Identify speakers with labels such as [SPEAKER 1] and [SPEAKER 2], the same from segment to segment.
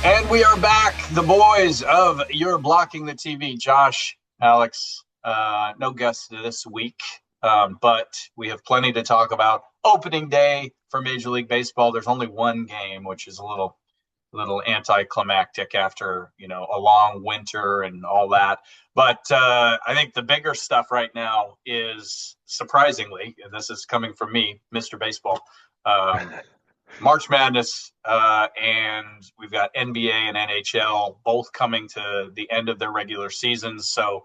[SPEAKER 1] And we are back, the boys of You're Blocking the TV. Josh, Alex, no guests this week, but we have plenty to talk about. Opening day for Major League Baseball. There's only one game, which is a little anticlimactic after a long winter and all that. But I think the bigger stuff right now is, surprisingly, and this is coming from me, Mr. Baseball. March Madness, and we've got NBA and NHL both coming to the end of their regular seasons. So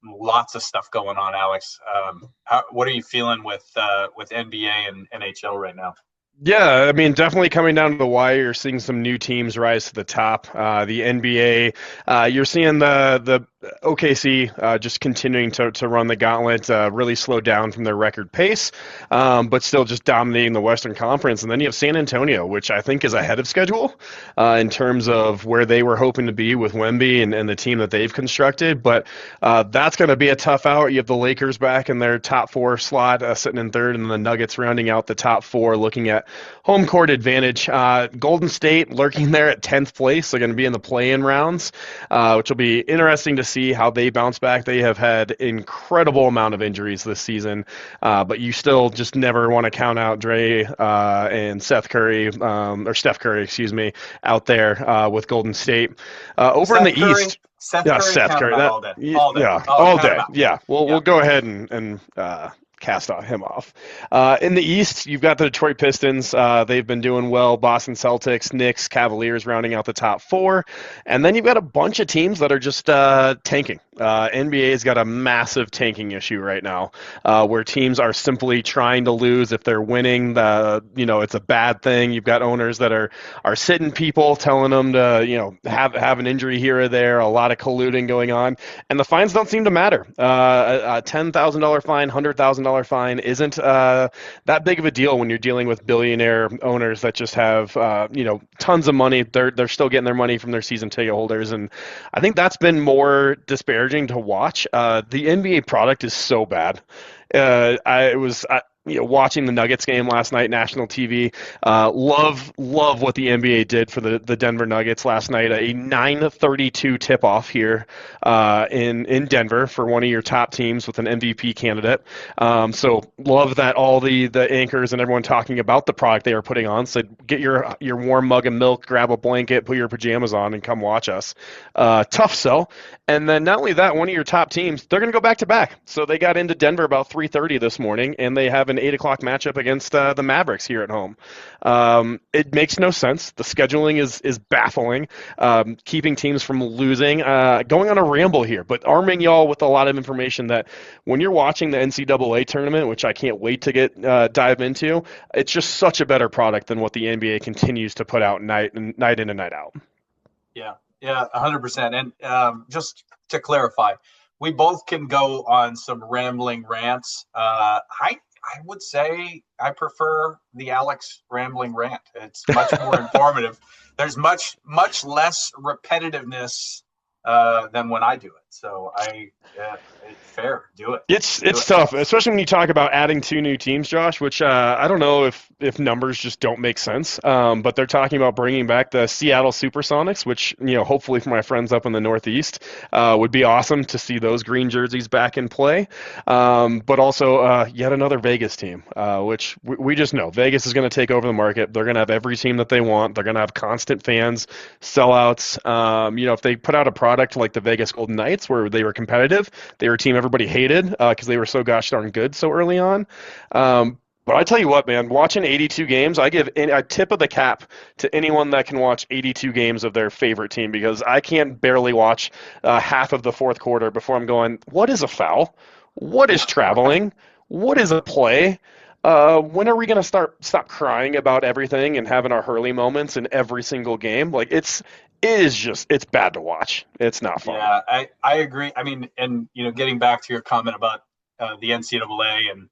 [SPEAKER 1] lots of stuff going on, Alex. What are you feeling with NBA and NHL right now?
[SPEAKER 2] Yeah, I mean, definitely coming down to the wire. You're seeing some new teams rise to the top. The NBA, you're seeing the OKC just continuing to run the gauntlet, really slowed down from their record pace, but still just dominating the Western Conference. And then you have San Antonio, which I think is ahead of schedule in terms of where they were hoping to be with Wemby and the team that they've constructed. But that's going to be a tough out. You have the Lakers back in their top four slot, sitting in third, and the Nuggets rounding out the top four, looking at home court advantage. Golden State lurking there at 10th place. They're going to be in the play-in rounds, which will be interesting to see how they bounce back. They have had incredible amount of injuries this season, but you still just never want to count out Dre and Steph Curry, excuse me, out there with Golden State. Over in the East,
[SPEAKER 1] Seth
[SPEAKER 2] yeah,
[SPEAKER 1] Curry,
[SPEAKER 2] Seth Curry,
[SPEAKER 1] all day.
[SPEAKER 2] Yeah, all day. Yeah, we'll go ahead and cast him off. In the East, you've got the Detroit Pistons. They've been doing well. Boston Celtics, Knicks, Cavaliers rounding out the top four. And then you've got a bunch of teams that are just tanking. NBA's got a massive tanking issue right now, where teams are simply trying to lose. If they're winning, it's a bad thing. You've got owners that are sitting people, telling them to have an injury here or there. A lot of colluding going on, and the fines don't seem to matter. A $10,000 fine, $100,000 fine isn't that big of a deal when you're dealing with billionaire owners that just have tons of money. They're still getting their money from their season ticket holders, and I think that's been more disparaging to watch. The NBA product is so bad. I was watching the Nuggets game last night, national TV. Love what the NBA did for the Denver Nuggets last night. A 9:32 tip-off here in Denver for one of your top teams with an MVP candidate. So love that all the anchors and everyone talking about the product they are putting on. So get your warm mug of milk, grab a blanket, put your pajamas on, and come watch us. Tough sell. And then not only that, one of your top teams, they're going to go back-to-back. So they got into Denver about 3:30 this morning, and they have an 8 o'clock matchup against the Mavericks here at home. It makes no sense. The scheduling is baffling, keeping teams from losing. Going on a ramble here, but arming y'all with a lot of information that when you're watching the NCAA tournament, which I can't wait to dive into, it's just such a better product than what the NBA continues to put out night in and night out.
[SPEAKER 1] Yeah, 100%. And just to clarify, we both can go on some rambling rants. I would say I prefer the Alex rambling rant. It's much more informative. There's much less repetitiveness than when I do it. So it's fair. Do it.
[SPEAKER 2] It's tough, especially when you talk about adding two new teams, Josh. Which I don't know if numbers just don't make sense. But they're talking about bringing back the Seattle SuperSonics, which hopefully for my friends up in the Northeast would be awesome to see those green jerseys back in play. But also yet another Vegas team, which we just know Vegas is going to take over the market. They're going to have every team that they want. They're going to have constant fans, sellouts. If they put out a product like the Vegas Golden Knights, where they were competitive, they were a team everybody hated because they were so gosh darn good so early on. But I tell you what, man, watching 82 games, I give a tip of the cap to anyone that can watch 82 games of their favorite team, because I can barely watch half of the fourth quarter before I'm going, what is a foul? What is traveling? What is a play? When are we going to stop crying about everything and having our Hurley moments in every single game? Like it's bad to watch. It's not fun.
[SPEAKER 1] Yeah, I agree. I mean, and getting back to your comment about the NCAA, and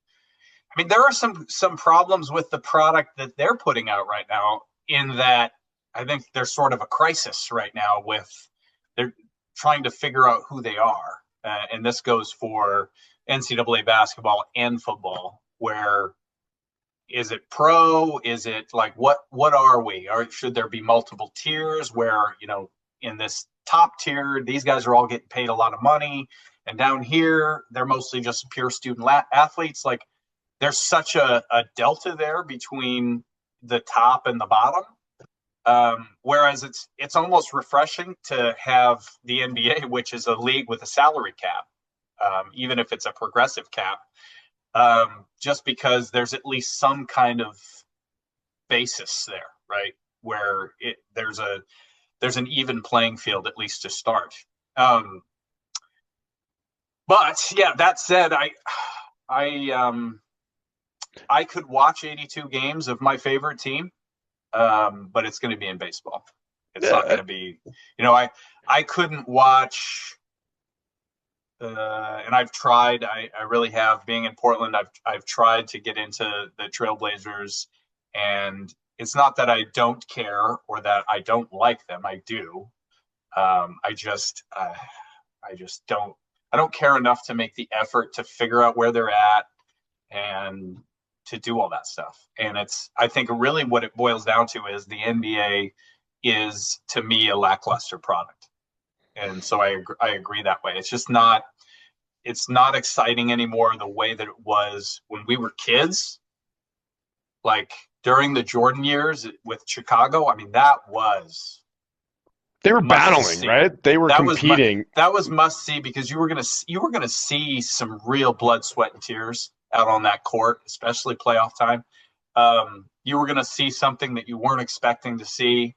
[SPEAKER 1] I mean, there are some problems with the product that they're putting out right now, in that I think there's sort of a crisis right now with they're trying to figure out who they are. And this goes for NCAA basketball and football, where is it pro? Is it like what are we? Or should there be multiple tiers where, in this top tier, these guys are all getting paid a lot of money, and down here they're mostly just pure student athletes? Like, there's such a delta there between the top and the bottom. Whereas it's almost refreshing to have the NBA, which is a league with a salary cap, even if it's a progressive cap, just because there's at least some kind of basis there, right? Where there's an even playing field, at least to start. But yeah, that said, I could watch 82 games of my favorite team, but it's going to be in baseball. It's not going to be, I couldn't watch. And I've tried. I really have. Being in Portland, I've tried to get into the Trailblazers, and it's not that I don't care or that I don't like them. I do. I just don't. I don't care enough to make the effort to figure out where they're at and to do all that stuff. And I think really what it boils down to is the NBA is, to me, a lackluster product. And so I agree that way. It's just not exciting anymore the way that it was when we were kids. Like during the Jordan years with Chicago, I mean,
[SPEAKER 2] they were battling, right? They were competing.
[SPEAKER 1] That was must see, because you were gonna see some real blood, sweat, and tears out on that court, especially playoff time. You were gonna see something that you weren't expecting to see.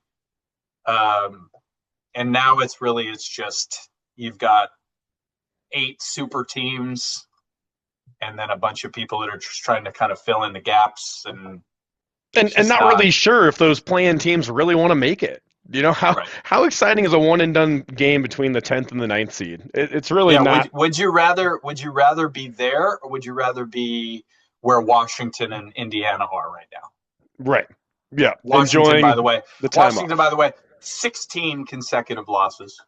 [SPEAKER 1] And now it's just you've got 8 super teams and then a bunch of people that are just trying to kind of fill in the gaps and
[SPEAKER 2] not really sure if those play-in teams really want to make it. How exciting is a one and done game between the 10th and the 9th seed? It's really not.
[SPEAKER 1] Would you rather be there, or would you rather be where Washington and Indiana are right now?
[SPEAKER 2] Right. Yeah.
[SPEAKER 1] Washington, by the way, 16 consecutive losses.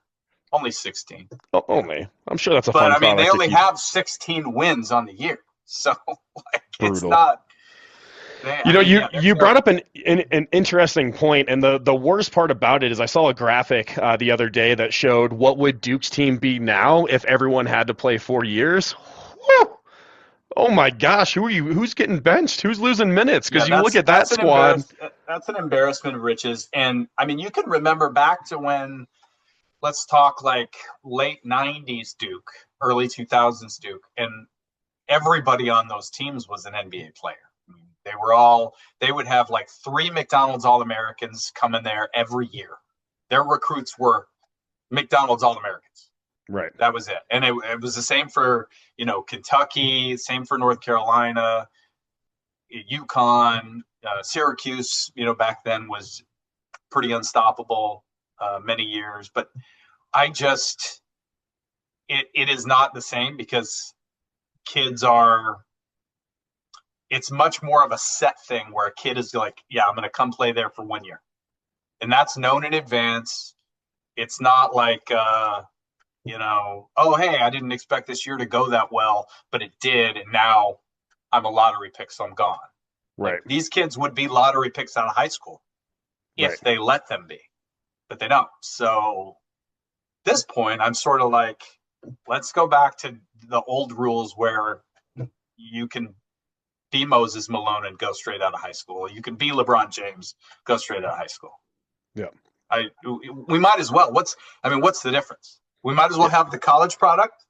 [SPEAKER 1] Only 16.
[SPEAKER 2] Oh, only. I'm sure that's a fun.
[SPEAKER 1] But I mean, they only have 16 wins on the year, so it's not.
[SPEAKER 2] You brought up an interesting point, and the worst part about it is I saw a graphic the other day that showed what would Duke's team be now if everyone had to play 4 years. Woo! Oh my gosh, who's getting benched? Who's losing minutes? Because you look at that squad.
[SPEAKER 1] That's an embarrassment of riches. And I mean, you can remember back to when, let's talk like late 90s Duke, early 2000s Duke, and everybody on those teams was an NBA player. I mean, they would have like 3 McDonald's All-Americans come in there every year. Their recruits were McDonald's All-Americans.
[SPEAKER 2] Right.
[SPEAKER 1] That was it. And it was the same for, Kentucky, same for North Carolina, UConn, Syracuse, back then was pretty unstoppable many years. But it is not the same, because it's much more of a set thing where a kid is like, yeah, I'm going to come play there for 1 year. And that's known in advance. It's not like, oh, hey, I didn't expect this year to go that well, but it did. And now I'm a lottery pick, so I'm gone.
[SPEAKER 2] Right.
[SPEAKER 1] Like, these kids would be lottery picks out of high school if they let them be, but they don't. So at this point, I'm sort of like, let's go back to the old rules where you can be Moses Malone and go straight out of high school. You can be LeBron James, go straight out of high school.
[SPEAKER 2] Yeah.
[SPEAKER 1] We might as well. What's the difference? We might as well have the college product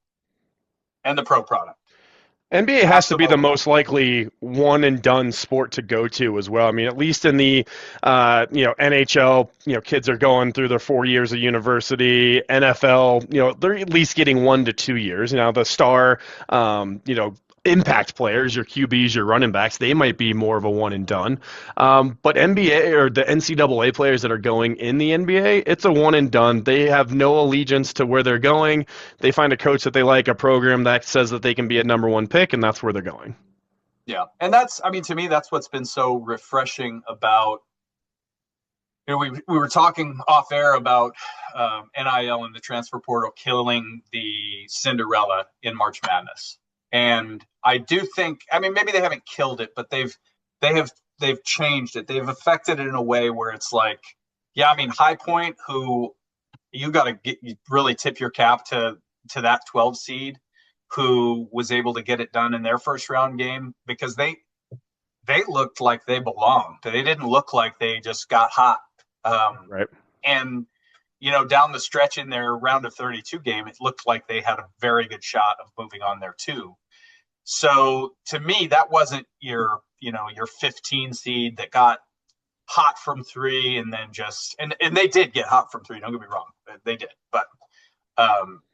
[SPEAKER 1] and the pro product.
[SPEAKER 2] NBA has to be the most likely one and done sport to go to as well. I mean, at least in the NHL, kids are going through their 4 years of university. NFL, they're at least getting 1 to 2 years. Now the star, impact players, your QBs, your running backs, they might be more of a one and done. But NBA or the NCAA players that are going in the NBA, it's a one and done. They have no allegiance to where they're going. They find a coach that they like, a program that says that they can be a number 1 pick, and that's where they're going.
[SPEAKER 1] Yeah. And to me, that's what's been so refreshing about, we were talking off air about NIL and the transfer portal killing the Cinderella in March Madness. And I do think, maybe they haven't killed it, but they've they've changed it. They've affected it in a way where it's like, yeah, I mean, High Point, who you got to really tip your cap to that 12 seed, who was able to get it done in their first round game, because they looked like they belonged. They didn't look like they just got hot.
[SPEAKER 2] Right.
[SPEAKER 1] And down the stretch in their round of 32 game, it looked like they had a very good shot of moving on there too. So to me, that wasn't your 15 seed that got hot from three and then and they did get hot from three. Don't get me wrong, they did, but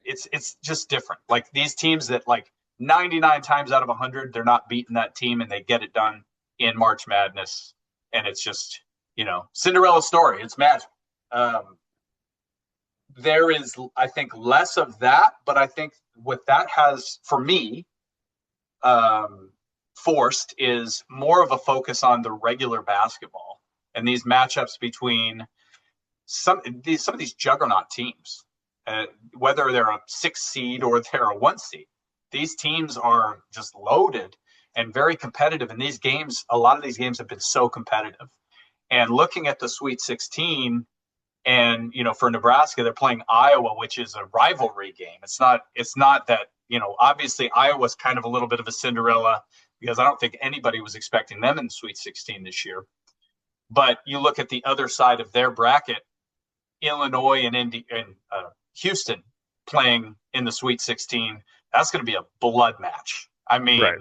[SPEAKER 1] it's just different. Like these teams that, like, 99 times out of 100, they're not beating that team and they get it done in March Madness, and it's just Cinderella story. It's magic. There is, I think, less of that, but I think what that has for me forced is more of a focus on the regular basketball and these matchups between some of these juggernaut teams, whether they're a 6 seed or they're a 1 seed. These teams are just loaded and very competitive. And these games, a lot of these games have been so competitive. And looking at the Sweet 16, and for Nebraska, they're playing Iowa, which is a rivalry game. It's not that, obviously Iowa's kind of a little bit of a Cinderella, because I don't think anybody was expecting them in the Sweet 16 this year. But you look at the other side of their bracket, Illinois and Houston playing in the Sweet 16. That's going to be a blood match. I mean, right.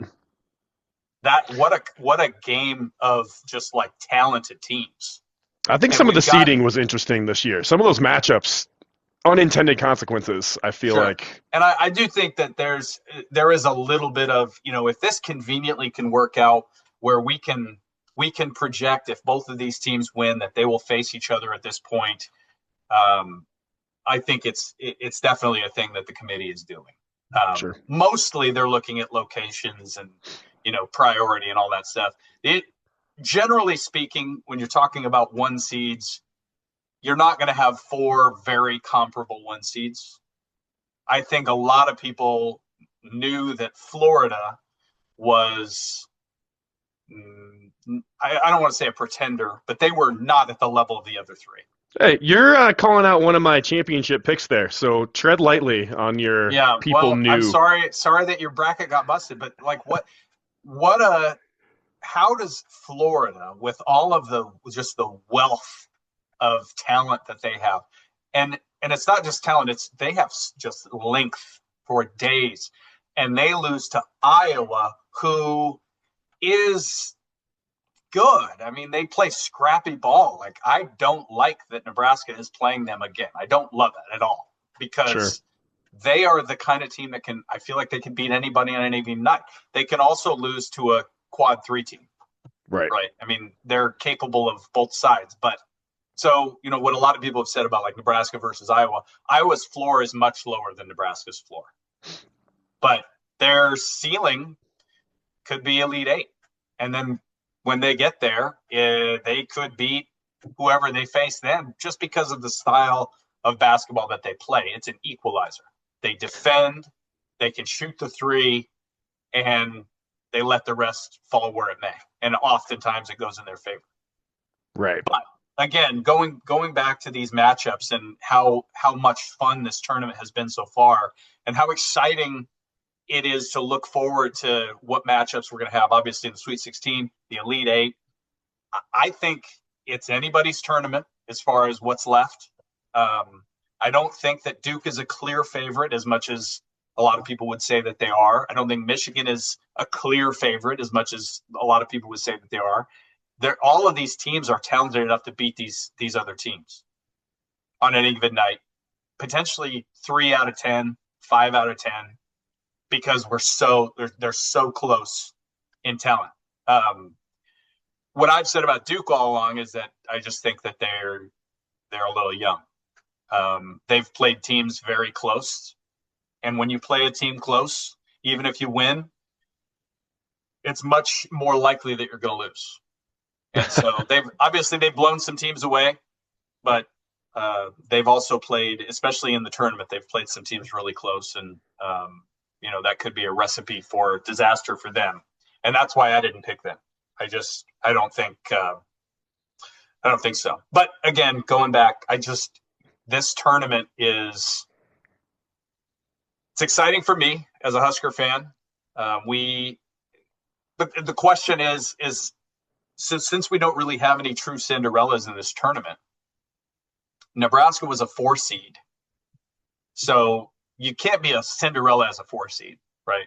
[SPEAKER 1] What a game of just like talented teams.
[SPEAKER 2] I think some of the seeding was interesting this year. Some of those matchups, unintended consequences, I feel like.
[SPEAKER 1] And I do think that there is a little bit of, if this conveniently can work out where we can project, if both of these teams win, that they will face each other at this point. I think it's definitely a thing that the committee is doing. Mostly they're looking at locations and, priority and all that stuff. Generally speaking, when you're talking about 1 seeds, you're not going to have 4 very comparable 1 seeds. I think a lot of people knew that Florida was, I don't want to say a pretender, but they were not at the level of the other 3.
[SPEAKER 2] Hey, you're calling out one of my championship picks there, so tread lightly on your people new.
[SPEAKER 1] I'm sorry that your bracket got busted, but like how does Florida, with all of the wealth of talent that they have, and it's not just talent, they have just length for days, and they lose to Iowa, who is good. I mean, they play scrappy ball. Like, I don't like that Nebraska is playing them again. I don't love it at all, because they are the kind of team that I feel like they can beat anybody on any given night. They can also lose to a quad 3 team. Right. I mean, they're capable of both sides. But so, what a lot of people have said about like Nebraska versus Iowa's floor is much lower than Nebraska's floor, but their ceiling could be Elite 8. And then when they get there, they could beat whoever they face then, just because of the style of basketball that they play. It's an equalizer. They defend, they can shoot the 3, and they let the rest fall where it may. And oftentimes it goes in their favor.
[SPEAKER 2] Right.
[SPEAKER 1] But again, going back to these matchups and how much fun this tournament has been so far, and how exciting it is to look forward to what matchups we're going to have. Obviously, in the Sweet 16, the Elite 8. I think it's anybody's tournament as far as what's left. I don't think that Duke is a clear favorite as much as a lot of people would say that they are. I don't think Michigan is a clear favorite as much as a lot of people would say that they are. All of these teams are talented enough to beat these other teams on any given night. Potentially 3 out of 10, 5 out of 10. Because they're so close in talent. What I've said about Duke all along is that I just think that they're a little young. They've played teams very close, and when you play a team close, even if you win, it's much more likely that you're going to lose. And so they've blown some teams away, but they've also played, especially in the tournament, they've played some teams really close, and that could be a recipe for disaster for them. And that's why I didn't pick them. I don't think so. But again, going back, this tournament it's exciting for me as a Husker fan. But the question is since we don't really have any true Cinderellas in this tournament, Nebraska was a 4 seed. So you can't be a Cinderella as a 4 seed, right?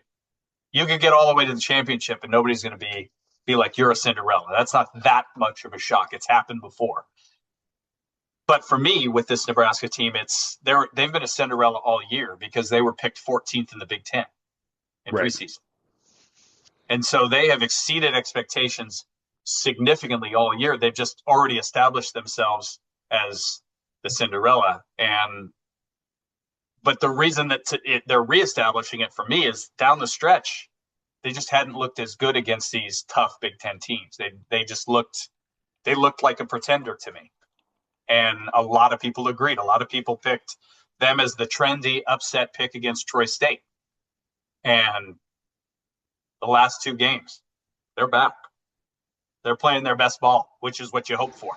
[SPEAKER 1] You could get all the way to the championship and nobody's going to be like, you're a Cinderella. That's not that much of a shock. It's happened before. But for me, with this Nebraska team, they've been a Cinderella all year because they were picked 14th in the Big Ten in preseason. And so they have exceeded expectations significantly all year. They've just already established themselves as the Cinderella. But the reason that they're reestablishing it for me is down the stretch, they just hadn't looked as good against these tough Big Ten teams. They looked like a pretender to me. And a lot of people agreed. A lot of people picked them as the trendy upset pick against Troy State. And the last 2 games, they're back. They're playing their best ball, which is what you hope for.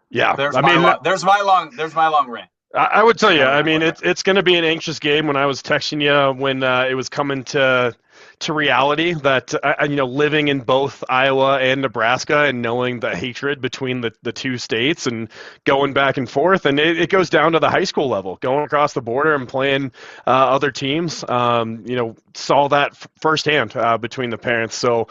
[SPEAKER 2] Yeah,
[SPEAKER 1] there's my long rant.
[SPEAKER 2] I would tell you, I mean, it's going to be an anxious game. When I was texting you when it was coming to reality that, living in both Iowa and Nebraska and knowing the hatred between the 2 states and going back and forth. And it goes down to the high school level, going across the border and playing other teams, saw that firsthand between the parents. So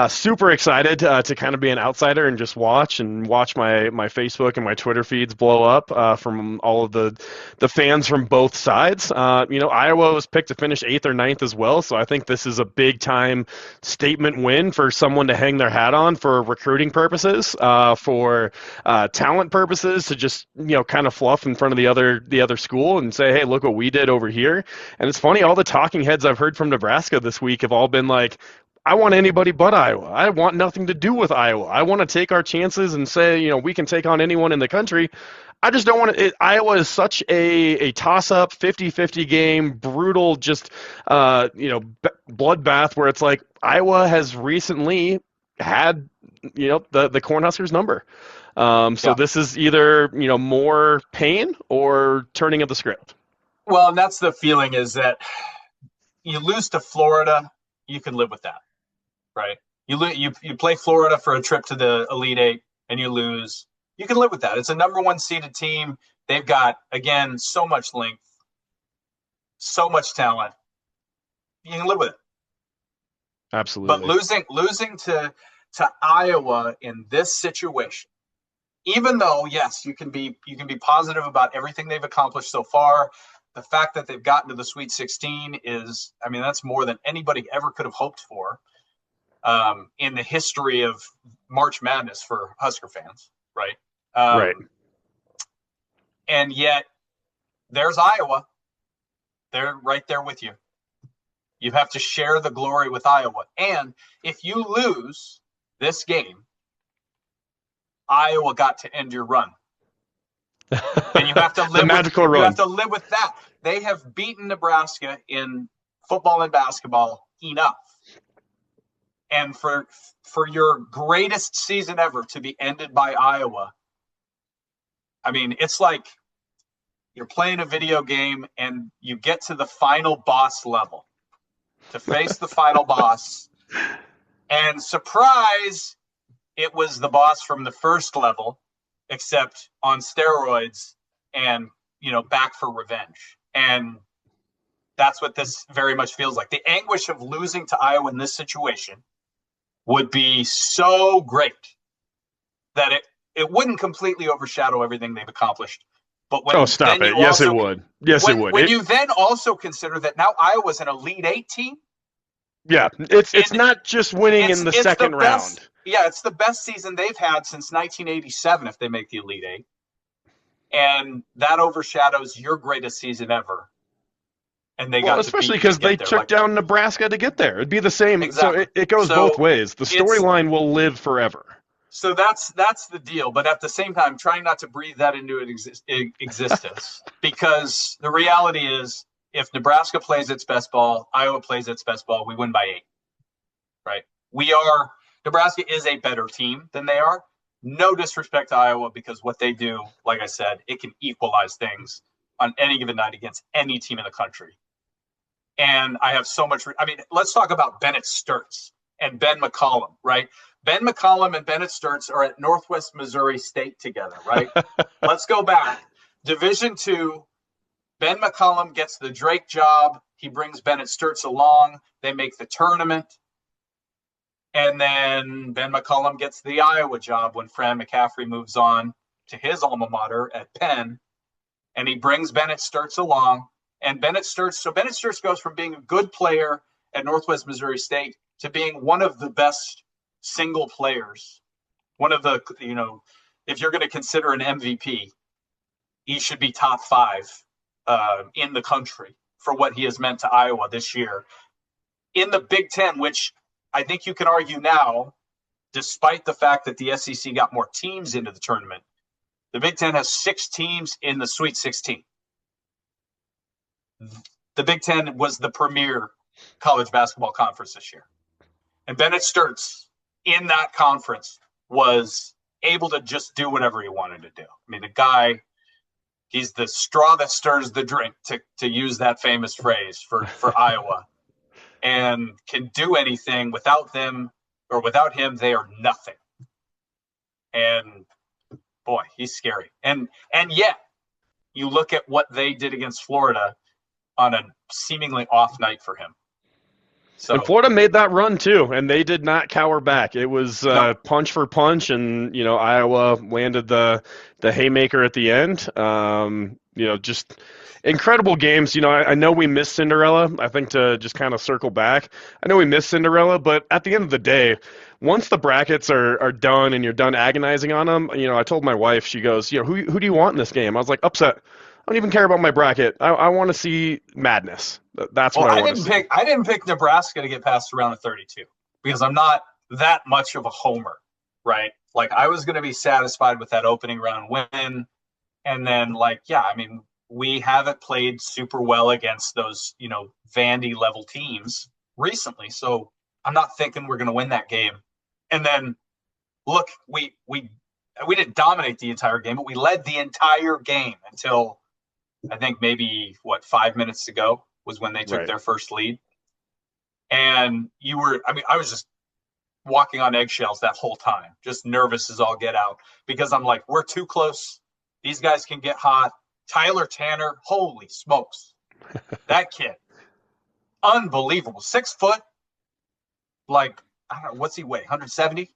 [SPEAKER 2] super excited to kind of be an outsider and just watch my Facebook and my Twitter feeds blow up from all of the fans from both sides. Iowa was picked to finish 8th or 9th as well. So I think this is a big time statement win for someone to hang their hat on for recruiting purposes, for talent purposes, to just kind of fluff in front of the other school and say, hey, look what we did over here. And it's funny, all the talking heads I've heard from Nebraska this week have all been like, I want anybody but Iowa. I want nothing to do with Iowa. I want to take our chances and say, we can take on anyone in the country. I just don't want to. Iowa is such a toss-up, 50-50 game, brutal, just bloodbath where it's like Iowa has recently had the Cornhuskers number. So this is either more pain or turning of the script.
[SPEAKER 1] Well, and that's the feeling, is that you lose to Florida, you can live with that, right? You play Florida for a trip to the Elite Eight and you lose. You can live with that. It's a number 1 seeded team. They've got, again, so much length, so much talent. You can live with it.
[SPEAKER 2] Absolutely.
[SPEAKER 1] But losing to Iowa in this situation, even though, yes, you can be positive about everything they've accomplished so far, the fact that they've gotten to the Sweet 16 is, that's more than anybody ever could have hoped for in the history of March Madness for Husker fans. Right.
[SPEAKER 2] Right.
[SPEAKER 1] And yet there's Iowa. They're right there with you. You have to share the glory with Iowa. And if you lose this game, Iowa got to end your run. And you have to live
[SPEAKER 2] run.
[SPEAKER 1] You have to live with that. They have beaten Nebraska in football and basketball enough. And for your greatest season ever to be ended by Iowa, it's like you're playing a video game and you get to the final boss level to face the final boss. And surprise, it was the boss from the first level, except on steroids and, back for revenge. And that's what this very much feels like. The anguish of losing to Iowa in this situation would be so great that it wouldn't completely overshadow everything they've accomplished. But when
[SPEAKER 2] stop it. Yes, it would. Yes, it would.
[SPEAKER 1] When you then also consider that now Iowa's an Elite Eight team.
[SPEAKER 2] Yeah, it's not just winning in the second round.
[SPEAKER 1] Yeah, it's the best season they've had since 1987 if they make the Elite Eight. And that overshadows your greatest season ever. And they got
[SPEAKER 2] especially because they took down Nebraska to get there. It'd be the same. Exactly. So it goes both ways. The storyline will live forever.
[SPEAKER 1] So that's the deal. But at the same time, trying not to breathe that into existence, because the reality is, if Nebraska plays its best ball, Iowa plays its best ball, we win by 8. right? Nebraska is a better team than they are. No disrespect to Iowa, because what they do, like I said, it can equalize things on any given night against any team in the country. And I have so much. Let's talk about Bennett Sturts and Ben McCollum, right? Ben McCollum and Bennett Sturts are at Northwest Missouri State together, right? Let's go back. Division II, Ben McCollum gets the Drake job. He brings Bennett Sturts along. They make the tournament. And then Ben McCollum gets the Iowa job when Fran McCaffrey moves on to his alma mater at Penn. And he brings Bennett Sturts along. And Bennett Sturts goes from being a good player at Northwest Missouri State to being one of the best single players. One of the, if you're going to consider an MVP, he should be top 5 in the country for what he has meant to Iowa this year. In the Big Ten, which I think you can argue now, despite the fact that the SEC got more teams into the tournament, the Big Ten has 6 teams in the Sweet 16. The Big Ten was the premier college basketball conference this year. And Bennett Sturts in that conference was able to just do whatever he wanted to do. I mean, the guy, he's the straw that stirs the drink, to use that famous phrase for Iowa, and can do anything. Without them, or without him, they are nothing. And boy, he's scary. And yet, you look at what they did against Florida on a seemingly off night for him. So,
[SPEAKER 2] and Florida made that run too, and they did not cower back. It was punch for punch, and Iowa landed the haymaker at the end. Just incredible games. I know we missed Cinderella. I think to just kind of circle back, I know we missed Cinderella, but at the end of the day, once the brackets are done and you're done agonizing on them, I told my wife, she goes, who do you want in this game? I was like, upset. I don't even care about my bracket. I want to see madness. That's what I want to see.
[SPEAKER 1] I didn't pick Nebraska to get past the round of 32 because I'm not that much of a homer, right? Like, I was going to be satisfied with that opening round win. And then, we haven't played super well against those, Vandy level teams recently. So I'm not thinking we're going to win that game. And then, look, we didn't dominate the entire game, but we led the entire game until I think maybe 5 minutes to go was when they took their first lead. And I was just walking on eggshells that whole time, just nervous as all get out, because I'm like, we're too close. These guys can get hot. Tyler Tanner, holy smokes. That kid, unbelievable. 6 foot, I don't know, what's he weigh, 170?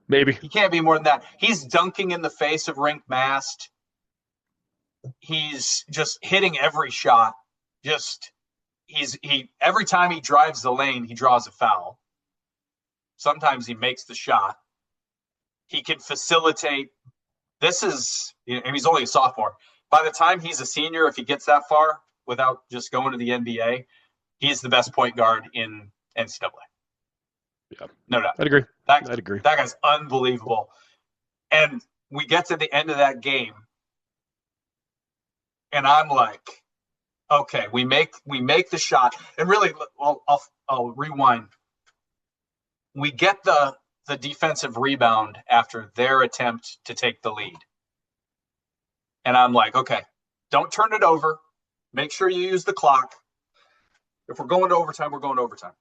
[SPEAKER 2] Maybe.
[SPEAKER 1] He can't be more than that. He's dunking in the face of Rink Mast. He's just hitting every shot. Every time he drives the lane, he draws a foul. Sometimes he makes the shot. He can facilitate. He's only a sophomore. By the time he's a senior, if he gets that far without just going to the NBA, he's the best point guard in NCAA.
[SPEAKER 2] Yeah,
[SPEAKER 1] no doubt.
[SPEAKER 2] I'd agree.
[SPEAKER 1] I'd agree. That guy's unbelievable. And we get to the end of that game, and I'm like, okay, we make the shot, and really, I'll rewind. We get the defensive rebound after their attempt to take the lead, and I'm like, okay, don't turn it over. Make sure you use the clock. If we're going to overtime, we're going to overtime.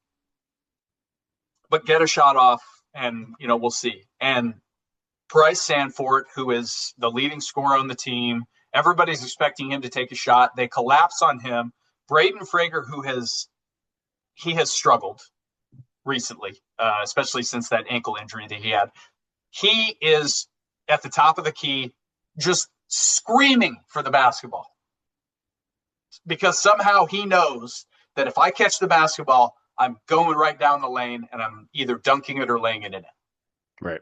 [SPEAKER 1] But get a shot off, and we'll see. And Bryce Sanford, who is the leading scorer on the team, everybody's expecting him to take a shot. They collapse on him. Braden Frager, he has struggled recently, especially since that ankle injury that he had. He is at the top of the key, just screaming for the basketball, because somehow he knows that if I catch the basketball, I'm going right down the lane, and I'm either dunking it or laying it in it.
[SPEAKER 2] Right.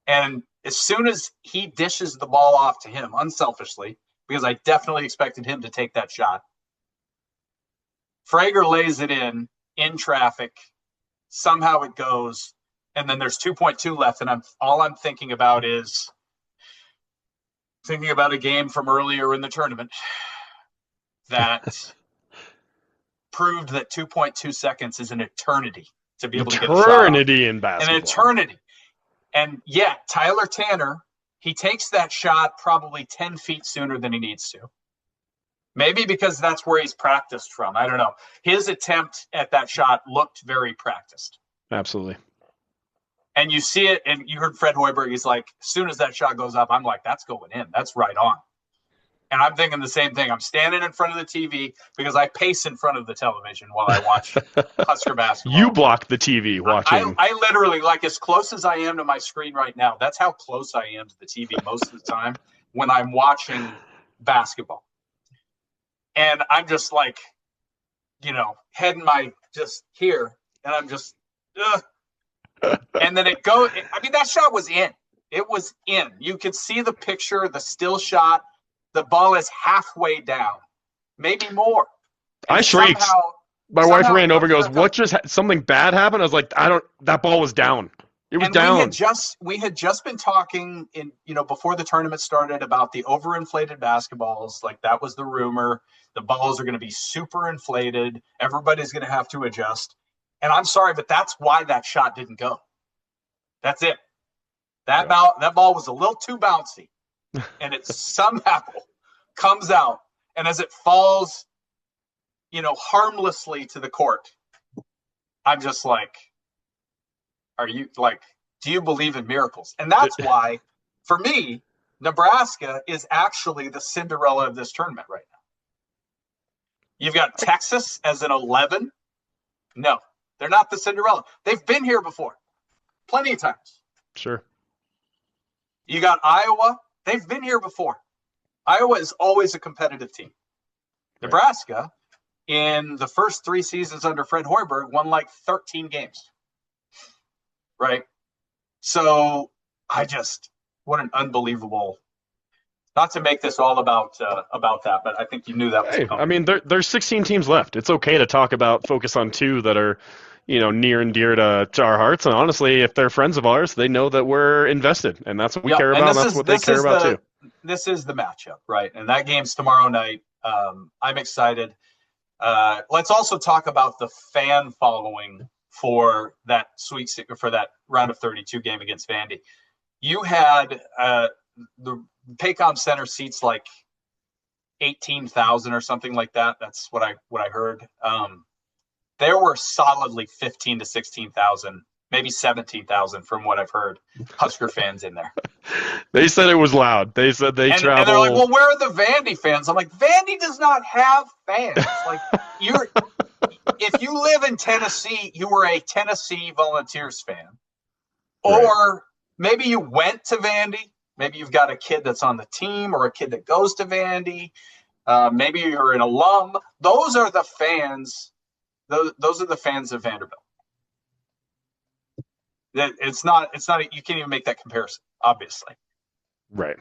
[SPEAKER 1] And as soon as he dishes the ball off to him, unselfishly, because I definitely expected him to take that shot, Frager lays it in traffic. Somehow it goes, and then there's 2.2 left, and all I'm thinking about is a game from earlier in the tournament that proved that 2.2 seconds is an eternity to be able to get a shot.
[SPEAKER 2] Eternity in basketball.
[SPEAKER 1] An eternity. And yet, Tyler Tanner, he takes that shot probably 10 feet sooner than he needs to. Maybe because that's where he's practiced from. I don't know. His attempt at that shot looked very practiced.
[SPEAKER 2] Absolutely.
[SPEAKER 1] And you see it, and you heard Fred Hoiberg, he's like, as soon as that shot goes up, I'm like, that's going in. That's right on. And I'm thinking the same thing. I'm standing in front of the TV because I pace in front of the television while I watch Husker basketball.
[SPEAKER 2] You block the TV watching.
[SPEAKER 1] I literally, like, as close as I am to my screen right now, that's how close I am to the TV most of the time when I'm watching basketball. And I'm just like, heading my just here, and I'm just, and then it goes. I mean, that shot was in. It was in. You could see the picture, the still shot. The ball is halfway down, maybe more. And
[SPEAKER 2] I shrieked. My wife ran over and goes, "What just something bad happened?" I was like, that ball was down. It was down.
[SPEAKER 1] We had just been talking before the tournament started about the overinflated basketballs. Like, that was the rumor. The balls are going to be super inflated. Everybody's going to have to adjust. And I'm sorry, but that's why that shot didn't go. That's it. That ball was a little too bouncy. And it somehow comes out, and as it falls, harmlessly to the court, I'm just like, do you believe in miracles? And that's why, for me, Nebraska is actually the Cinderella of this tournament right now. You've got Texas as an 11. No, they're not the Cinderella. They've been here before, plenty of times.
[SPEAKER 2] Sure.
[SPEAKER 1] You got Iowa. They've been here before. Iowa is always a competitive team. Right. Nebraska, in the first 3 seasons under Fred Hoiberg, won like 13 games. Right? So what an unbelievable, not to make this all about that, but I think you knew that was coming.
[SPEAKER 2] I mean, there's 16 teams left. It's okay to focus on 2 that are, near and dear to our hearts. And honestly, if they're friends of ours, they know that we're invested, and that's what we care about. And that's what they care about too.
[SPEAKER 1] This is the matchup, right? And that game's tomorrow night. I'm excited. Let's also talk about the fan following for that round of 32 game against Vandy. You had the Paycom Center seats like 18,000 or something like that. That's what I heard. There were solidly 15 to 16,000, maybe 17,000 from what I've heard, Husker fans in there.
[SPEAKER 2] They said it was loud. They said they traveled.
[SPEAKER 1] And they're like, well, where are the Vandy fans? I'm like, Vandy does not have fans. Like, if you live in Tennessee, you were a Tennessee Volunteers fan. Or right. Maybe you went to Vandy. Maybe you've got a kid that's on the team or a kid that goes to Vandy. Maybe you're an alum. Those are the fans. Those are the fans of Vanderbilt. It's not. You can't even make that comparison, obviously.
[SPEAKER 2] Right.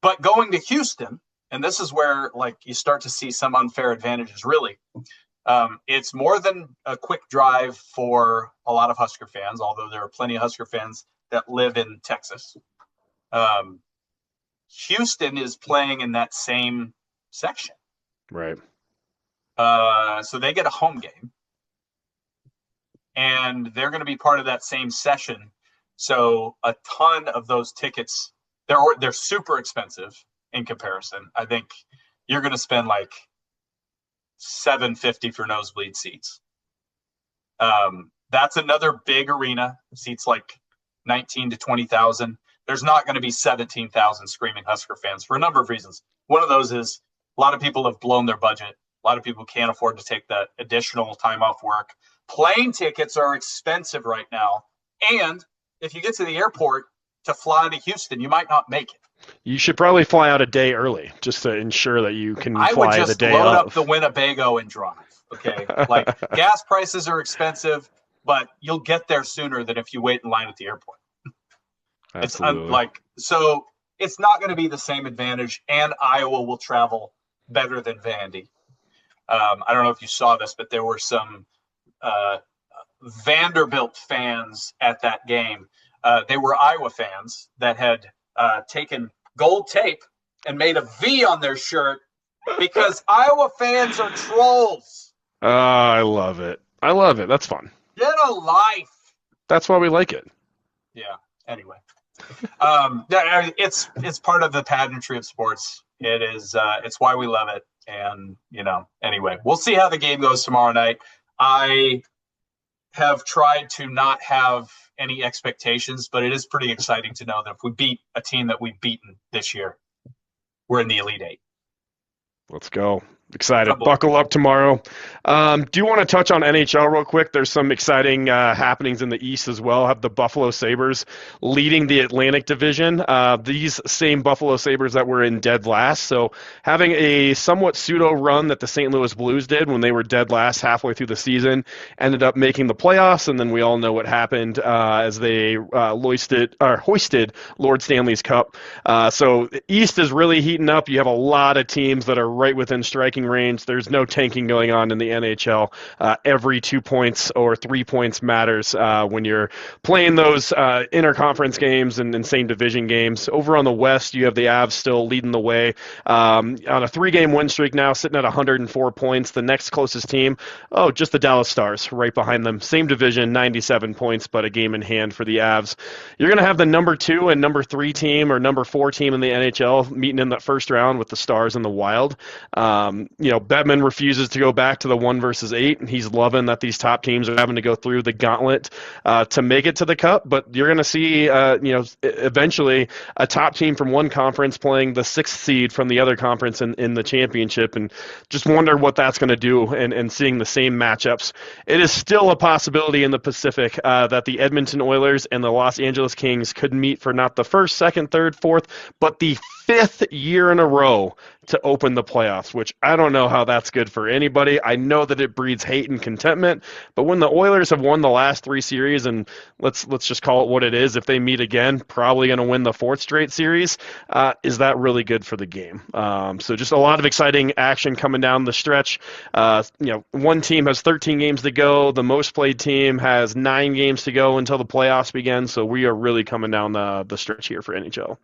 [SPEAKER 1] But going to Houston, and this is where you start to see some unfair advantages. Really, it's more than a quick drive for a lot of Husker fans. Although there are plenty of Husker fans that live in Texas. Houston is playing in that same section.
[SPEAKER 2] Right.
[SPEAKER 1] So they get a home game, and they're going to be part of that same session. So a ton of those tickets, they're super expensive in comparison. I think you're going to spend like $750 for nosebleed seats. That's another big arena, seats like 19 to 20,000. There's not going to be 17,000 screaming Husker fans for a number of reasons. One of those is a lot of people have blown their budget. A lot of people can't afford to take that additional time off work. Plane tickets are expensive right now. And if you get to the airport to fly to Houston, you might not make it.
[SPEAKER 2] You should probably fly out a day early just to ensure that you can fly the day of.
[SPEAKER 1] I would just load up the Winnebago and drive. Okay. Like, gas prices are expensive, but you'll get there sooner than if you wait in line at the airport.
[SPEAKER 2] Absolutely.
[SPEAKER 1] So it's not going to be the same advantage, and Iowa will travel better than Vandy. I don't know if you saw this, but there were some Vanderbilt fans at that game. They were Iowa fans that had taken gold tape and made a V on their shirt because Iowa fans are trolls.
[SPEAKER 2] I love it. That's fun.
[SPEAKER 1] real life.
[SPEAKER 2] That's why we like it.
[SPEAKER 1] Yeah. Anyway, it's part of the pageantry of sports. It is. It's why we love it. And anyway, we'll see how the game goes tomorrow night. I have tried to not have any expectations, but it is pretty exciting to know that if we beat a team that we've beaten this year, we're in the Elite Eight.
[SPEAKER 2] Let's go. Excited. Buckle up tomorrow. Do you want to touch on NHL real quick? There's some exciting happenings in the East as well. Have the Buffalo Sabres leading the Atlantic Division. These same Buffalo Sabres that were in dead last. So having a somewhat pseudo run that the St. Louis Blues did when they were dead last halfway through the season, ended up making the playoffs, and then we all know what happened as they hoisted Lord Stanley's Cup. So the East is really heating up. You have a lot of teams that are right within striking range. There's no tanking going on in the NHL. Every 2 points or 3 points matters when you're playing those interconference games and same division games. Over on the West, you have the Avs still leading the way on a 3-game win streak now, sitting at 104 points. The next closest team, just the Dallas Stars right behind them. Same division, 97 points, but a game in hand for the Avs. You're going to have the number 2 and number 3 team or number 4 team in the NHL meeting in that first round with the Stars and the Wild. Bettman refuses to go back to the 1 versus 8, and he's loving that these top teams are having to go through the gauntlet to make it to the Cup. But you're going to see, eventually a top team from one conference playing the 6th seed from the other conference in the championship, and just wonder what that's going to do. And seeing the same matchups, it is still a possibility in the Pacific that the Edmonton Oilers and the Los Angeles Kings could meet for not the first, second, third, fourth, but the 5th year in a row to open the playoffs, which I don't know how that's good for anybody. I know that it breeds hate and contentment, but when the Oilers have won the last 3 series, and let's just call it what it is, if they meet again, probably going to win the 4th straight series, is that really good for the game? So just a lot of exciting action coming down the stretch. One team has 13 games to go. The most played team has 9 games to go until the playoffs begin. So we are really coming down the stretch here for NHL.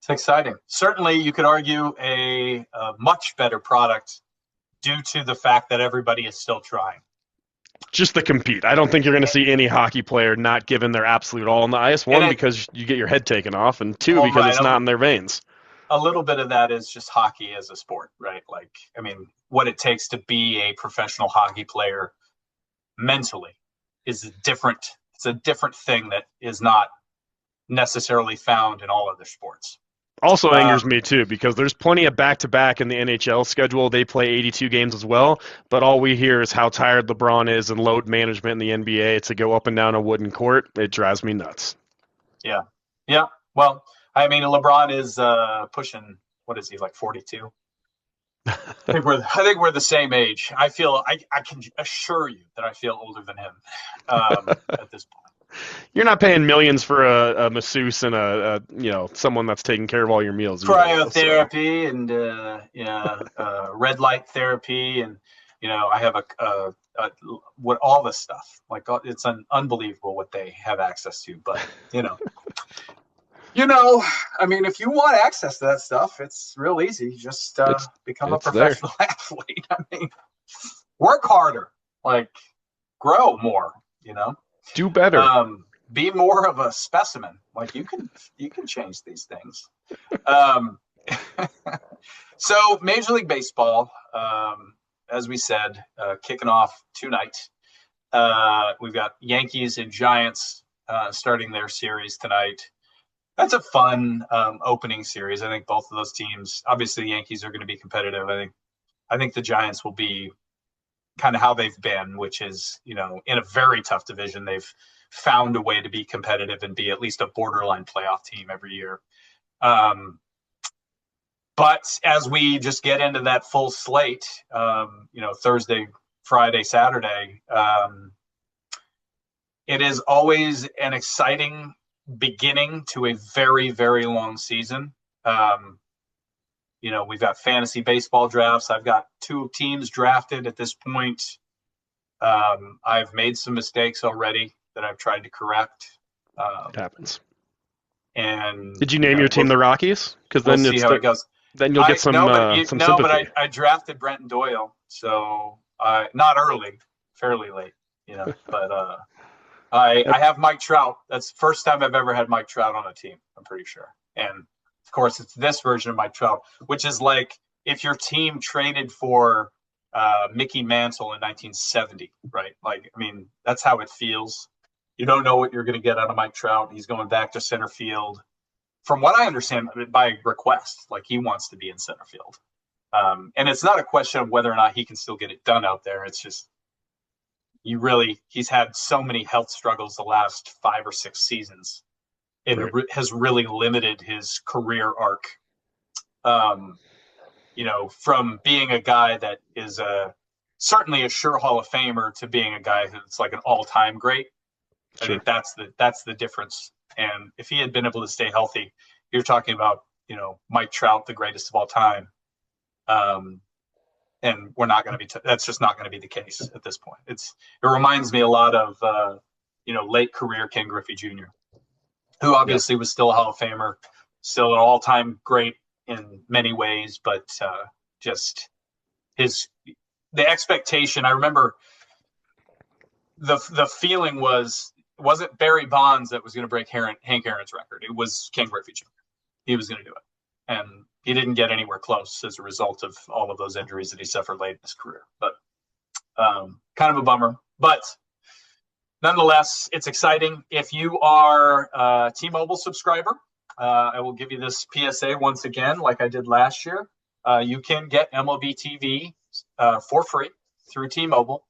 [SPEAKER 1] It's exciting. Certainly, you could argue a much better product due to the fact that everybody is still trying.
[SPEAKER 2] Just to compete. I don't think you're going to see any hockey player not giving their absolute all on the ice. One, because you get your head taken off, and 2, because it's not in their veins.
[SPEAKER 1] A little bit of that is just hockey as a sport, right? What it takes to be a professional hockey player mentally is different. It's a different thing that is not necessarily found in all other sports.
[SPEAKER 2] Also angers me, too, because there's plenty of back-to-back in the NHL schedule. They play 82 games as well, but all we hear is how tired LeBron is and load management in the NBA to go up and down a wooden court. It drives me nuts.
[SPEAKER 1] Yeah. Well, LeBron is pushing, what is he, like 42? I think we're the same age. I can assure you that I feel older than him at this point.
[SPEAKER 2] You're not paying millions for a masseuse and someone that's taking care of all your meals.
[SPEAKER 1] Cryotherapy and red light therapy, and I have what all this stuff. It's unbelievable what they have access to. But if you want access to that stuff, it's real easy. Just become a professional athlete. Work harder, grow more.
[SPEAKER 2] Do better.
[SPEAKER 1] Be more of a specimen. You can change these things. So Major League Baseball, as we said, kicking off tonight. We've got Yankees and Giants starting their series tonight. That's a fun opening series. I think both of those teams, obviously the Yankees are going to be competitive. I think the Giants will be kind of how they've been, which is, in a very tough division, they've found a way to be competitive and be at least a borderline playoff team every year. But as we just get into that full slate, Thursday, Friday, Saturday, it is always an exciting beginning to a very, very long season. We've got fantasy baseball drafts. I've got 2 teams drafted at this point. I've made some mistakes already that I've tried to correct.
[SPEAKER 2] It happens.
[SPEAKER 1] And
[SPEAKER 2] did you name your team the Rockies? Because then
[SPEAKER 1] we'll see how it goes.
[SPEAKER 2] Then you'll get some sympathy.
[SPEAKER 1] But I drafted Brenton Doyle, so not early, fairly late. But I have Mike Trout. That's the first time I've ever had Mike Trout on a team, I'm pretty sure. And of course, it's this version of Mike Trout, which is like if your team traded for Mickey Mantle in 1970, right? Like, I mean, that's how it feels. You don't know what you're going to get out of Mike Trout. He's going back to center field. From what I understand, by request, like he wants to be in center field. And it's not a question of whether or not he can still get it done out there. It's just he's had so many health struggles the last 5 or 6 seasons. It has really limited his career arc. From being a guy that is certainly a sure Hall of Famer to being a guy who's like an all-time great. Sure. I think that's the difference. And if he had been able to stay healthy, you're talking about, Mike Trout, the greatest of all time. And we're not going to be, that's just not going to be the case at this point. It reminds me a lot of, late career Ken Griffey Jr., who obviously was still a Hall of Famer, still an all-time great in many ways, but just the expectation. I remember the feeling it wasn't Barry Bonds that was going to break Hank Aaron's record. It was Ken Griffey Jr. He was going to do it. And he didn't get anywhere close as a result of all of those injuries that he suffered late in his career. But kind of a bummer. But nonetheless, it's exciting. If you are a T-Mobile subscriber, I will give you this PSA once again, like I did last year. You can get MLB TV for free through T-Mobile.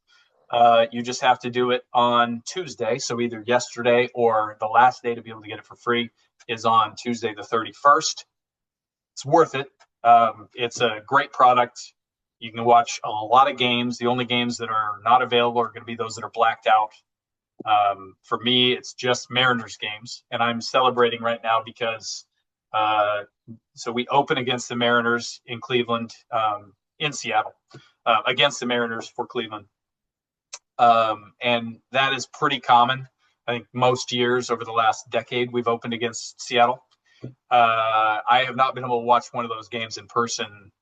[SPEAKER 1] You just have to do it on Tuesday. So either yesterday or the last day to be able to get it for free is on Tuesday, the 31st. It's worth it. It's a great product. You can watch a lot of games. The only games that are not available are going to be those that are blacked out. For me, it's just Mariners games. And I'm celebrating right now because so we open against the Mariners in Cleveland, in Seattle, against the Mariners for Cleveland. And that is pretty common. I think most years over the last decade, we've opened against Seattle. I have not been able to watch one of those games in person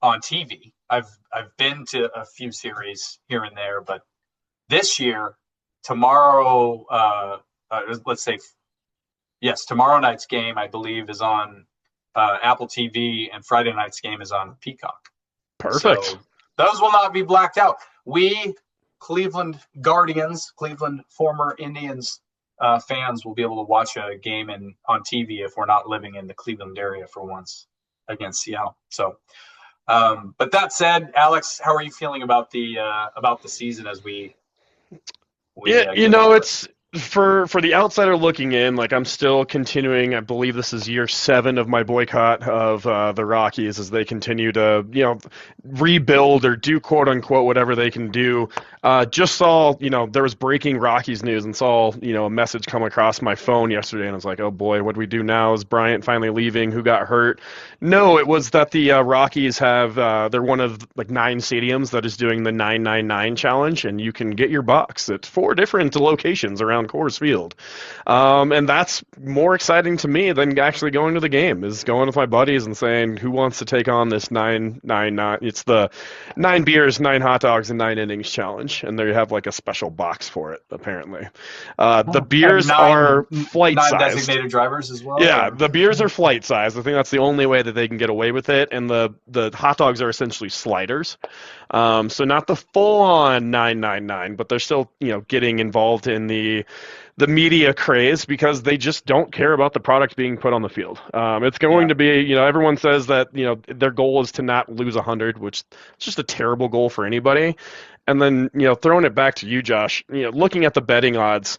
[SPEAKER 1] on TV. I've been to a few series here and there, but this year, tomorrow, tomorrow night's game, I believe, is on Apple TV, and Friday night's game is on Peacock.
[SPEAKER 2] Perfect.
[SPEAKER 1] So those will not be blacked out. We Cleveland Guardians, Cleveland former Indians fans will be able to watch a game on TV if we're not living in the Cleveland area for once against Seattle. So, but that said, Alex, how are you feeling about the season as we
[SPEAKER 2] it's for the outsider looking in, like I'm still continuing. I believe this is year 7 of my boycott of the Rockies as they continue to, rebuild or do quote unquote whatever they can do. Just saw, there was breaking Rockies news and saw, a message come across my phone yesterday, and I was like, oh boy, what do we do now? Is Bryant finally leaving? Who got hurt? No, it was that the Rockies have, they're one of like 9 stadiums that is doing the 999 challenge, and you can get your box at 4 different locations around Coors Field. And that's more exciting to me than actually going to the game, is going with my buddies and saying, who wants to take on this 999? It's the 9 beers, 9 hot dogs, and 9 innings challenge. And there you have like a special box for it, apparently. The beers are flight sized.
[SPEAKER 1] 9 designated drivers as well?
[SPEAKER 2] Yeah, the beers are flight sized. I think that's the only way that they can get away with it. And the hot dogs are essentially sliders. So not the full on 999, but they're still, getting involved in the media craze because they just don't care about the product being put on the field. It's going to be, everyone says that, their goal is to not lose 100, which is just a terrible goal for anybody. And then, throwing it back to you, Josh, looking at the betting odds,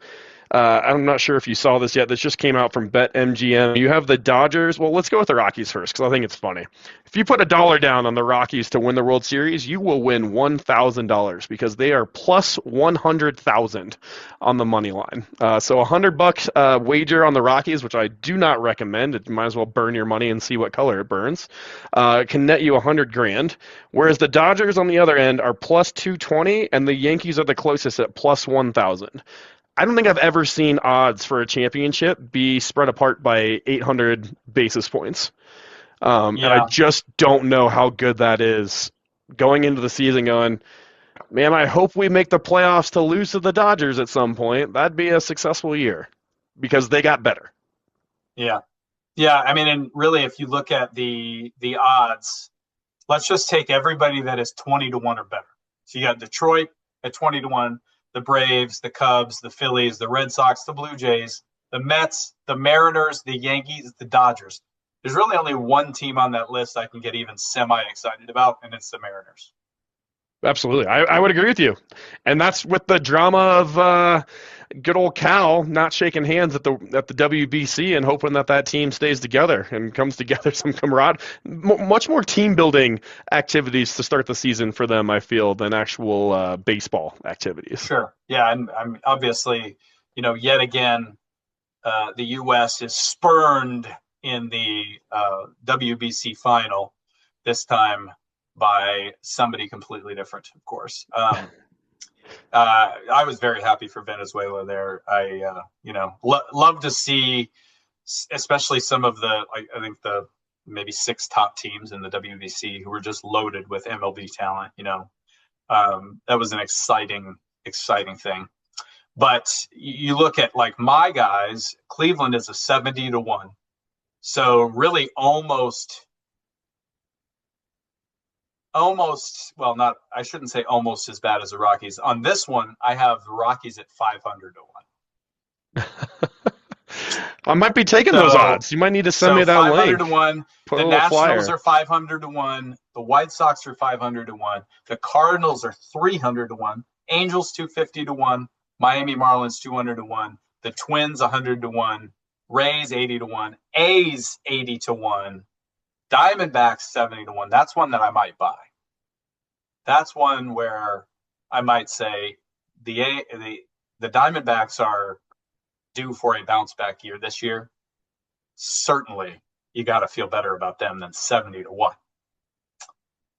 [SPEAKER 2] I'm not sure if you saw this yet. This just came out from BetMGM. You have the Dodgers. Well, let's go with the Rockies first because I think it's funny. If you put $1 down on the Rockies to win the World Series, you will win $1,000 because they are plus 100,000 on the money line. So $100 wager on the Rockies, which I do not recommend. You might as well burn your money and see what color it burns. Can net you $100,000. Whereas the Dodgers on the other end are plus 220, and the Yankees are the closest at plus 1,000. I don't think I've ever seen odds for a championship be spread apart by 800 basis points. And I just don't know how good that is going into the season going, Man, I hope we make the playoffs to lose to the Dodgers at some point. That'd be a successful year because they got better.
[SPEAKER 1] Yeah. Yeah. I mean, and really, if you look at the odds, let's just take everybody that is 20-1 or better. So you got Detroit at 20-1, the Braves, the Cubs, the Phillies, the Red Sox, the Blue Jays, the Mets, the Mariners, the Yankees, the Dodgers. There's really only one team on that list I can get even semi-excited about, and it's the Mariners.
[SPEAKER 2] Absolutely. I would agree with you. And that's with the drama of good old Cal not shaking hands at the WBC and hoping that team stays together and comes together some camaraderie. Much more team building activities to start the season for them, I feel, than actual baseball activities.
[SPEAKER 1] Sure. Yeah, I'm obviously, yet again, the U.S. is spurned in the WBC final this time by somebody completely different, of course. I was very happy for Venezuela there. I, love to see, especially some of I think the maybe 6 top teams in the WBC who were just loaded with MLB talent. That was an exciting thing. But you look at like my guys, Cleveland is a 70-1. So really almost, well, not, I shouldn't say almost as bad as the Rockies. On this one, I have the Rockies at 500-1.
[SPEAKER 2] I might be taking those odds. You might need to send me that 500
[SPEAKER 1] link. 500-1. The Nationals are 500-1. The White Sox are 500-1. The Cardinals are 300-1. Angels 250-1. Miami Marlins 200-1. The Twins 100-1. Rays 80-1. A's 80-1. Diamondbacks 70-1. That's one that I might buy. That's one where I might say the Diamondbacks are due for a bounce back year this year. Certainly, you got to feel better about them than 70-1.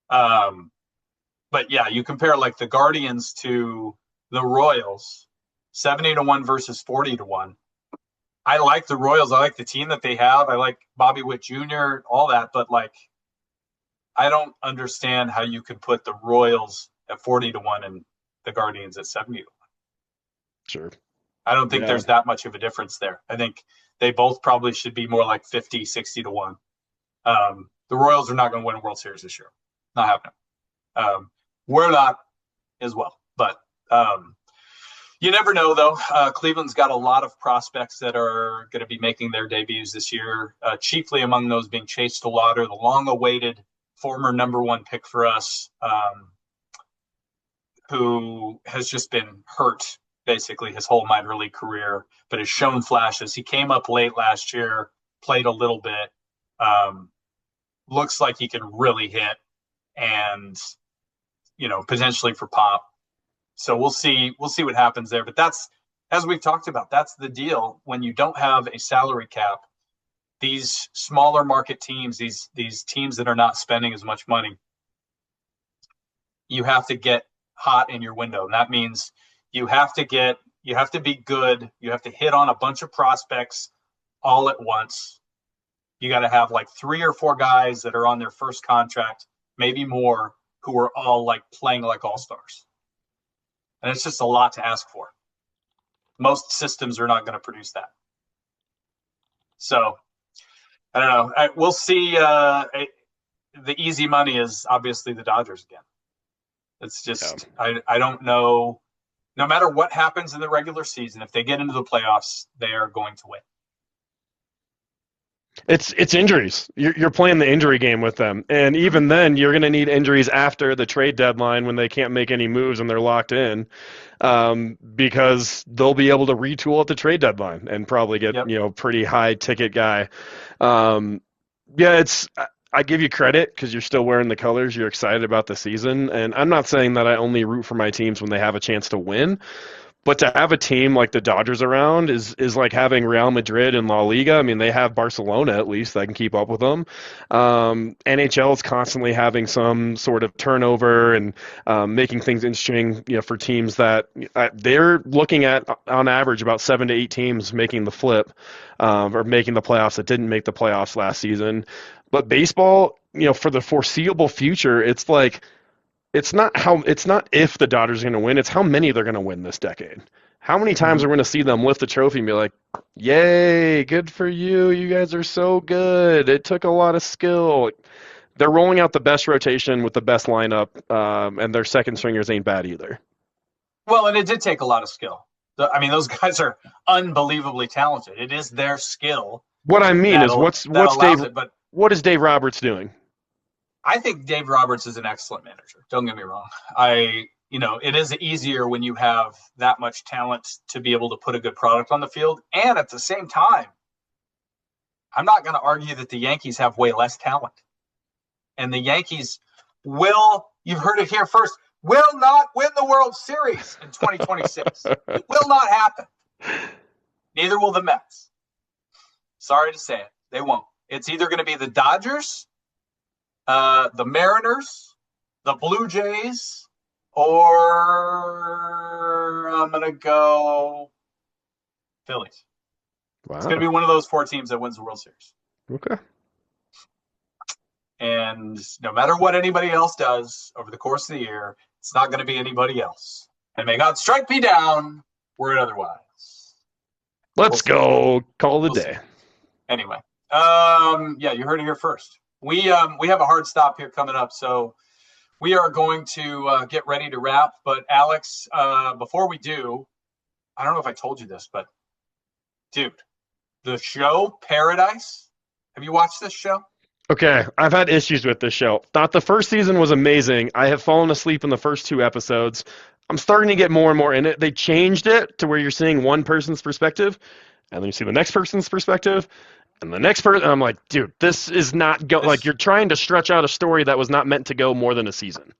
[SPEAKER 1] But yeah, you compare like the Guardians to the Royals, 70-1 versus 40-1. I like the Royals. I like the team that they have. I like Bobby Witt Jr., all that. But, I don't understand how you could put the Royals at 40-1 and the Guardians at 70-1.
[SPEAKER 2] Sure.
[SPEAKER 1] I don't think there's that much of a difference there. I think they both probably should be more like 50, 60-1. The Royals are not going to win a World Series this year. Not happening. We're not as well. But you never know, though. Cleveland's got a lot of prospects that are going to be making their debuts this year, chiefly among those being Chase DeLauder, the long-awaited former #1 pick for us, who has just been hurt basically his whole minor league career, but has shown flashes. He came up late last year, played a little bit, looks like he can really hit and, potentially for pop. So we'll see what happens there. But that's, as we've talked about, that's the deal when you don't have a salary cap. These smaller market teams, these teams that are not spending as much money, you have to get hot in your window. And that means you have to be good. You have to hit on a bunch of prospects all at once. You got to have like 3 or 4 guys that are on their first contract, maybe more, who are all playing like all-stars. And it's just a lot to ask for. Most systems are not going to produce that. So, I don't know. We'll see. The easy money is obviously the Dodgers again. It's just, I don't know. No matter what happens in the regular season, if they get into the playoffs, they are going to win.
[SPEAKER 2] It's injuries. You're playing the injury game with them, and even then, you're going to need injuries after the trade deadline when they can't make any moves and they're locked in, because they'll be able to retool at the trade deadline and probably get pretty high ticket guy. I give you credit because you're still wearing the colors. You're excited about the season, and I'm not saying that I only root for my teams when they have a chance to win. But to have a team like the Dodgers around is like having Real Madrid in La Liga. I mean, they have Barcelona at least that can keep up with them. NHL is constantly having some sort of turnover and making things interesting, for teams that they're looking at on average about 7 to 8 teams making the flip or making the playoffs that didn't make the playoffs last season. But baseball, for the foreseeable future, it's like it's not if the Dodgers are going to win, it's how many they're going to win this decade. How many times
[SPEAKER 1] Mhm.
[SPEAKER 2] are we going to see them lift the trophy and be like, "Yay, good for you. You guys are so good. It took a lot of skill." They're rolling out the best rotation with the best lineup, and their second stringers ain't bad either.
[SPEAKER 1] Well, and it did take a lot of skill. I mean, those guys are unbelievably talented. It is their skill
[SPEAKER 2] What I mean is,
[SPEAKER 1] that allows it. But
[SPEAKER 2] what is Dave Roberts doing?
[SPEAKER 1] I think Dave Roberts is an excellent manager. Don't get me wrong. It is easier when you have that much talent to be able to put a good product on the field. And at the same time, I'm not going to argue that the Yankees have way less talent. And the Yankees you've heard it here first, will not win the World Series in 2026. It will not happen. Neither will the Mets. Sorry to say it. They won't. It's either going to be the Dodgers, the Mariners, the Blue Jays, or I'm going to go Phillies.
[SPEAKER 2] Wow.
[SPEAKER 1] It's going to be one of those 4 teams that wins the World Series.
[SPEAKER 2] Okay.
[SPEAKER 1] And no matter what anybody else does over the course of the year, it's not going to be anybody else. And may God strike me down were it otherwise.
[SPEAKER 2] Let's go. Call it a day.
[SPEAKER 1] Anyway, you heard it here first. We have a hard stop here coming up, so we are going to get ready to wrap. But Alex, before we do, I don't know if I told you this, but dude, the show Paradise. Have you watched this show?
[SPEAKER 2] Okay, I've had issues with this show. Thought the first season was amazing. I have fallen asleep in the first 2 episodes. I'm starting to get more and more in it. They changed it to where you're seeing one person's perspective, and then you see the next person's perspective, and the next person. I'm like, dude, this is not like you're trying to stretch out a story that was not meant to go more than a season.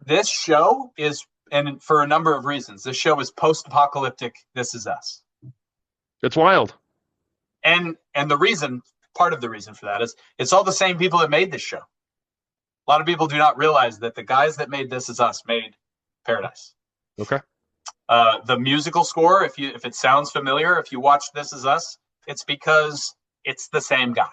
[SPEAKER 1] This show is, and for a number of reasons, this show is post-apocalyptic. This Is Us.
[SPEAKER 2] It's wild.
[SPEAKER 1] And part of the reason for that is it's all the same people that made this show. A lot of people do not realize that the guys that made This Is Us made Paradise.
[SPEAKER 2] Okay.
[SPEAKER 1] The musical score, if it sounds familiar, if you watch This Is Us, it's because it's the same guy.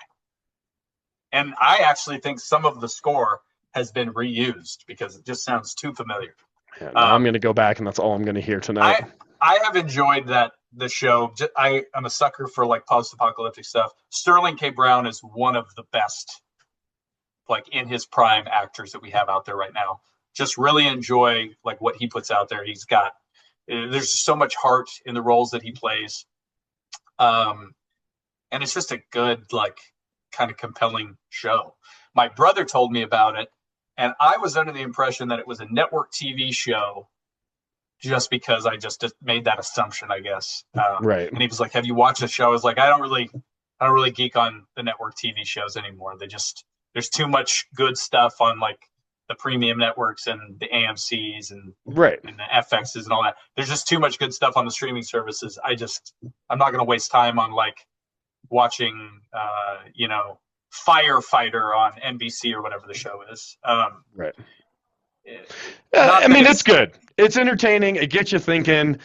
[SPEAKER 1] And I actually think some of the score has been reused because it just sounds too familiar.
[SPEAKER 2] Yeah, I'm going to go back, and that's all I'm going to hear tonight.
[SPEAKER 1] I have enjoyed the show. I'm a sucker for like post-apocalyptic stuff. Sterling K. Brown is one of the best, like in his prime actors that we have out there right now. Just really enjoy like what he puts out there. There's so much heart in the roles that he plays. And it's just a good, like kind of compelling show. My brother told me about it, and I was under the impression that it was a network TV show just because I just made that assumption, I guess.
[SPEAKER 2] Right.
[SPEAKER 1] And he was like, "Have you watched the show?" I was like, I don't really geek on the network TV shows anymore. There's too much good stuff on like the premium networks and the AMCs and
[SPEAKER 2] right
[SPEAKER 1] and the FXs and all that. There's just too much good stuff on the streaming services. I'm not going to waste time on like watching, Firefighter on NBC or whatever the show is.
[SPEAKER 2] Right. I mean, it's good. It's entertaining. It gets you thinking.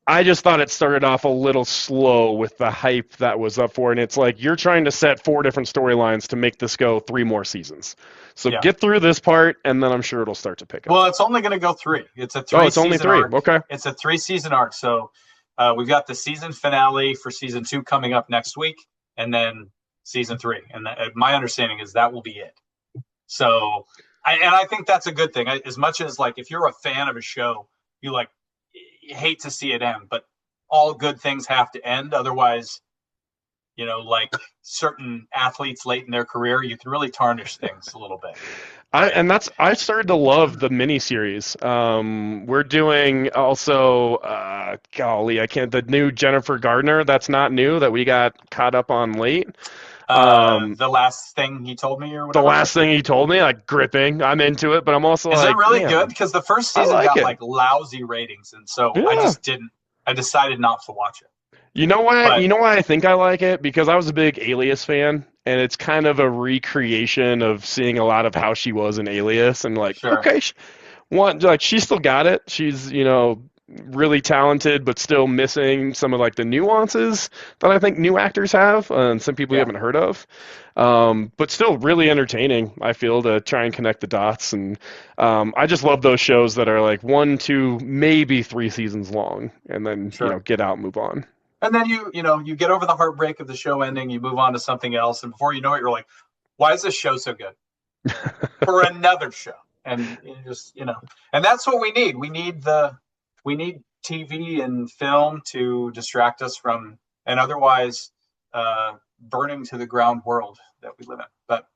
[SPEAKER 2] I just thought it started off a little slow with the hype that was up for it. And it's like you're trying to set 4 different storylines to make this go 3 more seasons. So get through this part, and then I'm sure it'll start to pick up.
[SPEAKER 1] Well, it's only going to go 3. It's a 3.
[SPEAKER 2] Oh, it's only 3.
[SPEAKER 1] Arc.
[SPEAKER 2] Okay.
[SPEAKER 1] It's a 3-season arc. So we've got the season finale for season 2 coming up next week, and then season 3. And my understanding is that will be it. So, I think that's a good thing. As much as like if you're a fan of a show, you hate to see it end, but all good things have to end. Otherwise, like certain athletes late in their career, you can really tarnish things a little bit.
[SPEAKER 2] I started to love the miniseries. We're doing also, the new Jennifer Gardner. That's not new, that we got caught up on late.
[SPEAKER 1] The last thing he told me, or whatever.
[SPEAKER 2] The last thing he told me, like gripping. I'm into it, but I'm also
[SPEAKER 1] Is it really good? Because the first season got like lousy ratings, and so I decided not to watch it.
[SPEAKER 2] You know why? You know why I think I like it? Because I was a big Alias fan, and it's kind of a recreation of seeing a lot of how she was in Alias, and like, okay, she still got it. She's really talented, but still missing some of like the nuances that I think new actors have, and some people you haven't heard of. But still really entertaining, I feel, to try and connect the dots. And I just love those shows that are like 1, 2, maybe 3 seasons long, and then get out, and move on.
[SPEAKER 1] And then you get over the heartbreak of the show ending, you move on to something else, and before you know it, you're like, why is this show so good? For another show. And and that's what we need. We need TV and film to distract us from an otherwise burning to the ground world that we live in. But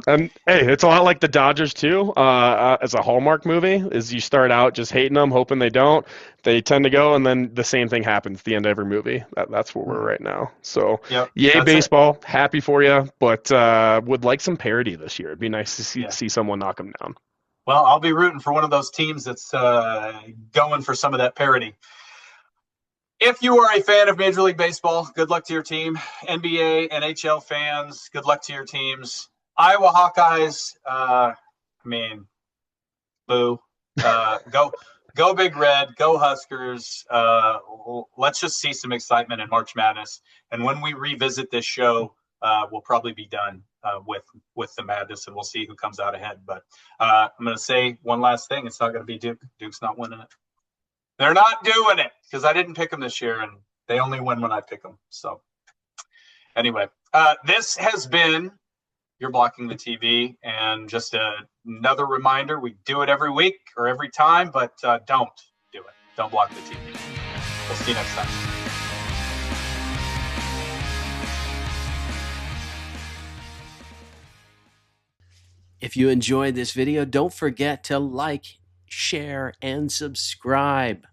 [SPEAKER 2] and hey, it's a lot like the Dodgers too. As a Hallmark movie, is you start out just hating them, hoping they don't. They tend to go, and then the same thing happens at the end of every movie. That's where we're right now. So, yay baseball, happy for you, but would like some parity this year. It'd be nice to see someone knock them down.
[SPEAKER 1] Well, I'll be rooting for one of those teams that's going for some of that parity. If you are a fan of Major League Baseball, good luck to your team. NBA, NHL fans, good luck to your teams. Iowa Hawkeyes, boo. Go Big Red, go Huskers. Let's just see some excitement in March Madness. And when we revisit this show, we'll probably be done with the madness, and we'll see who comes out ahead. But I'm going to say one last thing. It's not going to be Duke. Duke's not winning it. They're not doing it because I didn't pick them this year, and they only win when I pick them. So anyway, this has been You're Blocking the TV, and just another reminder, we do it every week or every time, but don't do it. Don't block the TV. We'll see you next time.
[SPEAKER 3] If you enjoyed this video, don't forget to like, share, and subscribe.